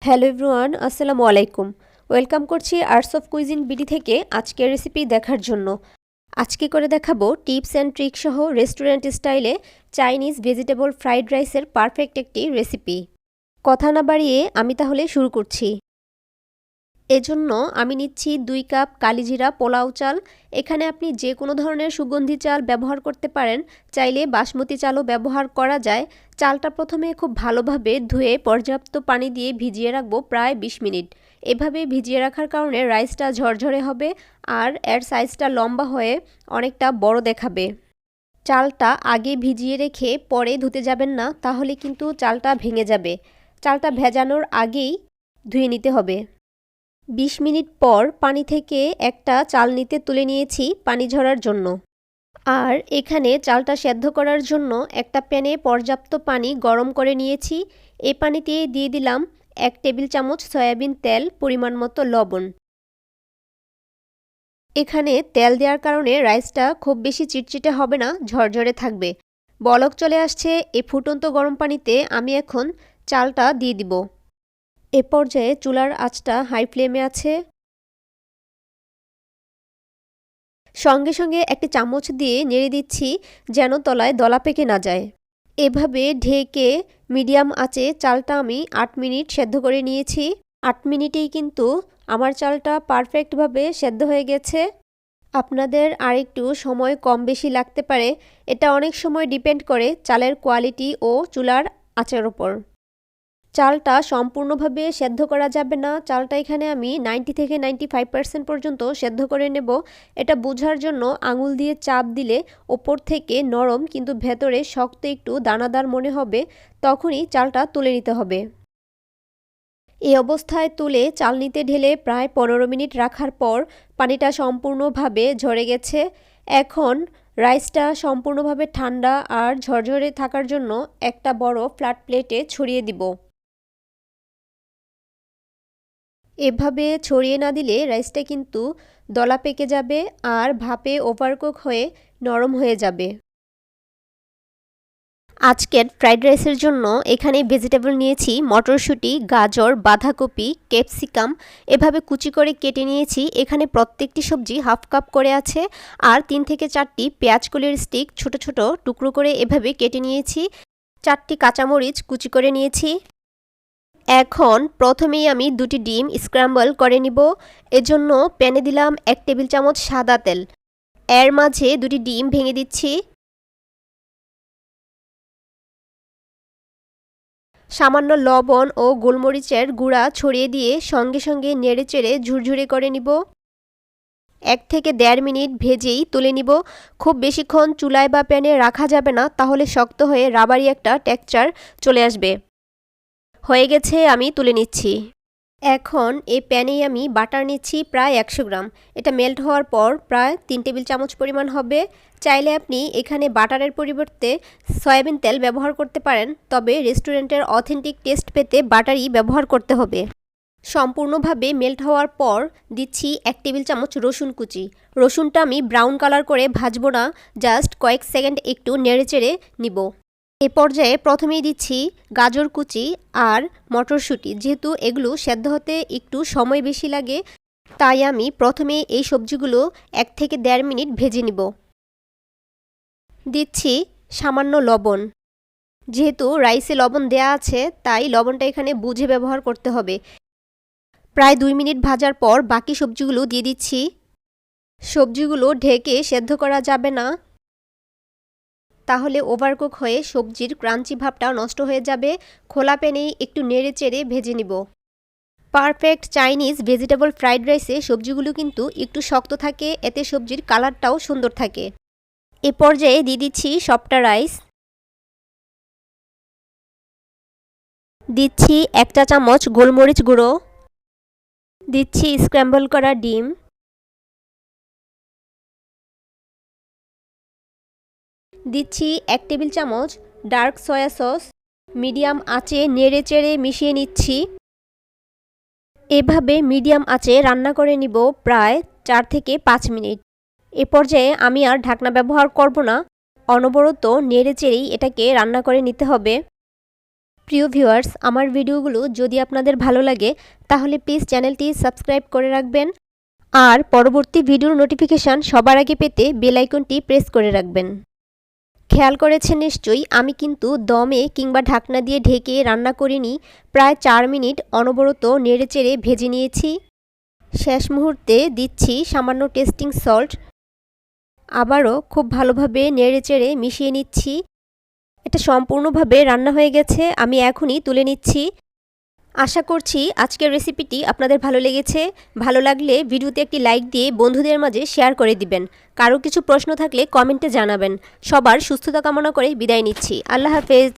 Hello everyone, আসসালামু আলাইকুম। Welcome করছি আর্টস অফ কুইজিন বিডি থেকে আজকের রেসিপি দেখার জন্য। আজকে করে দেখাবো টিপস অ্যান্ড ট্রিক সহ রেস্টুরেন্ট স্টাইলে চাইনিজ ভেজিটেবল ফ্রাইড রাইসের পারফেক্ট একটি রেসিপি। কথা না বাড়িয়ে আমি তাহলে শুরু করছি। এজন্য আমি নিচ্ছি 2 কাপ কালিজিরা পোলাও চাল। এখানে আপনি যে কোনো ধরনের সুগন্ধি চাল ব্যবহার করতে পারেন, চাইলে বাসমতি চালও ব্যবহার করা যায়। চালটা প্রথমে খুব ভালোভাবে ধুয়ে পর্যাপ্ত পানি দিয়ে ভিজিয়ে রাখবো প্রায় 20 মিনিট। এভাবে ভিজিয়ে রাখার কারণে রাইসটা ঝরঝরে হবে আর এর সাইজটা লম্বা হয়ে অনেকটা বড় দেখাবে। চালটা আগে ভিজিয়ে রেখে পরে ধুতে যাবেন না, তাহলে কিন্তু চালটা ভেঙে যাবে। চালটা ভেজানোর আগেই ধুয়ে নিতে হবে। 20 মিনিট পর পানি থেকে একটা চালনিতে তুলে নিয়েছি পানি ঝরার জন্য। আর এখানে চালটা সেদ্ধ করার জন্য একটা প্যানে পর্যাপ্ত পানি গরম করে নিয়েছি। এই পানিতে দিয়ে দিলাম 1 টেবিল চামচ সয়াবিন তেল, পরিমাণ মতো লবণ। এখানে তেল দেওয়ার কারণে রাইসটা খুব বেশি চিটচিটে হবে না, ঝরঝরে থাকবে। বলক চলে আসছে। এই ফুটন্ত গরম পানিতে আমি এখন চালটা দিয়ে দিব। এ পর্যায়ে চুলার আঁচটা হাই ফ্লেমে আছে। সঙ্গে সঙ্গে একটি চামচ দিয়ে নেড়ে দিচ্ছি যেন তলায় দলা পেকে না যায়। এভাবে ঢেকে মিডিয়াম আঁচে চালটা আমি 8 মিনিট সেদ্ধ করে নিয়েছি। 8 মিনিটেই কিন্তু আমার চালটা পারফেক্টভাবে সেদ্ধ হয়ে গেছে। আপনাদের আরেকটু সময় কম বেশি লাগতে পারে, এটা অনেক সময় ডিপেন্ড করে চালের কোয়ালিটি ও চুলার আঁচের ওপর। চালটা সম্পূর্ণভাবে সেদ্ধ করা যাবে না। চালটা এখানে আমি 90 থেকে 95% পর্যন্ত সেদ্ধ করে নেব। এটা বোঝার জন্য আঙুল দিয়ে চাপ দিলে ওপর থেকে নরম কিন্তু ভেতরে শক্ত একটু দানাদার মনে হবে, তখনই চালটা তুলে নিতে হবে। এই অবস্থায় তুলে চালনিতে ঢেলে প্রায় 15 মিনিট রাখার পর পানিটা সম্পূর্ণভাবে ঝরে গেছে। এখন রাইসটা সম্পূর্ণভাবে ঠান্ডা আর ঝরঝরে থাকার জন্য একটা বড় ফ্ল্যাট প্লেটে ছড়িয়ে দিব। এভাবে ছড়িয়ে না দিলে রাইসটা কিন্তু দলা পেকে যাবে আর ভাপে ওভারকুক হয়ে নরম হয়ে যাবে। আজকের ফ্রাইড রাইসের জন্য এখানে ভেজিটেবল নিয়েছি মটরশুঁটি, গাজর, বাঁধাকপি, ক্যাপসিকাম এভাবে কুচি করে কেটে নিয়েছি। এখানে প্রত্যেকটি সবজি হাফ কাপ করে আছে আর 3 থেকে 4টি পেঁয়াজ কলির স্টিক ছোট ছোট টুকরো করে এভাবে কেটে নিয়েছি। 4টি কাঁচামরিচ কুচি করে নিয়েছি। এখন প্রথমেই আমি 2টি ডিম স্ক্র্যাম্বল করে নিব। এজন্য প্যানে দিলাম 1 টেবিল চামচ সাদা তেল। এর মাঝে 2টি ডিম ভেঙে দিচ্ছি। সামান্য লবণ ও গোলমরিচের গুঁড়া ছড়িয়ে দিয়ে সঙ্গে সঙ্গে নেড়েচেড়ে ঝুরঝুরে করে নিব। 1 থেকে 1.5 মিনিট ভেজেই তুলে নিব। খুব বেশিক্ষণ চুলায় বা প্যানে রাখা যাবে না, তাহলে শক্ত হয়ে রাবারি একটা টেক্সচার চলে আসবে। হয়ে গেছে, আমি তুলে নিচ্ছি। এখন এই প্যানেই আমি বাটার নিচ্ছি প্রায় 100 গ্রাম। এটা মেল্ট হওয়ার পর প্রায় 3 টেবিল চামচ পরিমাণ হবে। চাইলে আপনি এখানে বাটারের পরিবর্তে সয়াবিন তেল ব্যবহার করতে পারেন, তবে রেস্টুরেন্টের অথেন্টিক টেস্ট পেতে বাটারই ব্যবহার করতে হবে। সম্পূর্ণভাবে মেল্ট হওয়ার পর দিচ্ছি 1 টেবিল চামচ রসুন কুচি। রসুনটা আমি ব্রাউন কালার করে ভাজবো না, জাস্ট কয়েক সেকেন্ড একটু নেড়েচেড়ে নিব। এ পর্যায়ে প্রথমেই দিচ্ছি গাজর কুচি আর মটরশুঁটি। যেহেতু এগুলো সেদ্ধ হতে একটু সময় বেশি লাগে, তাই আমি প্রথমে এই সবজিগুলো 1 থেকে 1.5 মিনিট ভেজে নিব। দিচ্ছি সামান্য লবণ। যেহেতু রাইসে লবণ দেয়া আছে, তাই লবণটা এখানে বুঝে ব্যবহার করতে হবে। প্রায় 2 মিনিট ভাজার পর বাকি সবজিগুলো দিয়ে দিচ্ছি। সবজিগুলো ঢেকে সেদ্ধ করা যাবে না, তাহলে ওভারকুক হয়ে সবজির ক্রাঞ্চি ভাবটা নষ্ট হয়ে যাবে। খোলা প্যানেই একটু নেড়েচেড়ে ভেজে নিব। পারফেক্ট চাইনিজ ভেজিটেবল ফ্রাইড রাইসে সবজিগুলো কিন্তু একটু শক্ত থাকে, এতে সবজির কালারটাও সুন্দর থাকে। এ পর্যায়ে দিয়ে দিচ্ছি সবটা রাইস। দিচ্ছি 1 চা চামচ গোলমরিচ গুঁড়ো। দিচ্ছি স্ক্র্যাম্বল করা ডিম। দিচ্ছি 1 টেবিল চামচ ডার্ক সয়া সস। মিডিয়াম আঁচে নেড়েচেড়ে মিশিয়ে নিচ্ছি। এভাবে মিডিয়াম আঁচে রান্না করে নিব প্রায় 4 থেকে 5 মিনিট। এ পর্যায়ে আমি আর ঢাকনা ব্যবহার করব না, অনবরত নেড়েচেড়েই এটাকে রান্না করে নিতে হবে। প্রিয় ভিউয়ার্স, আমার ভিডিওগুলো যদি আপনাদের ভালো লাগে তাহলে প্লিজ চ্যানেলটি সাবস্ক্রাইব করে রাখবেন আর পরবর্তী ভিডিওর নোটিফিকেশান সবার আগে পেতে বেল আইকনটি প্রেস করে রাখবেন। খেয়াল করেছেন নিশ্চয়ই, আমি কিন্তু দমে কিংবা ঢাকনা দিয়ে ঢেকে রান্না করিনি। প্রায় 4 মিনিট অনবরত নেড়েচেড়ে ভেজে নিয়েছি। শেষ মুহূর্তে দিচ্ছি সামান্য টেস্টিং সল্ট। আবারও খুব ভালোভাবে নেড়েচেড়ে মিশিয়ে নিচ্ছি। এটা সম্পূর্ণভাবে রান্না হয়ে গেছে, আমি এখনই তুলে নিচ্ছি। আশা করছি আজকের রেসিপিটি আপনাদের ভালো লেগেছে। ভালো লাগলে ভিডিওতে একটি লাইক দিয়ে বন্ধুদের মাঝে শেয়ার করে দিবেন। কারো কিছু প্রশ্ন থাকলে কমেন্টে জানাবেন। সবার সুস্থতা কামনা করে বিদায় নিচ্ছি। আল্লাহ হাফেজ।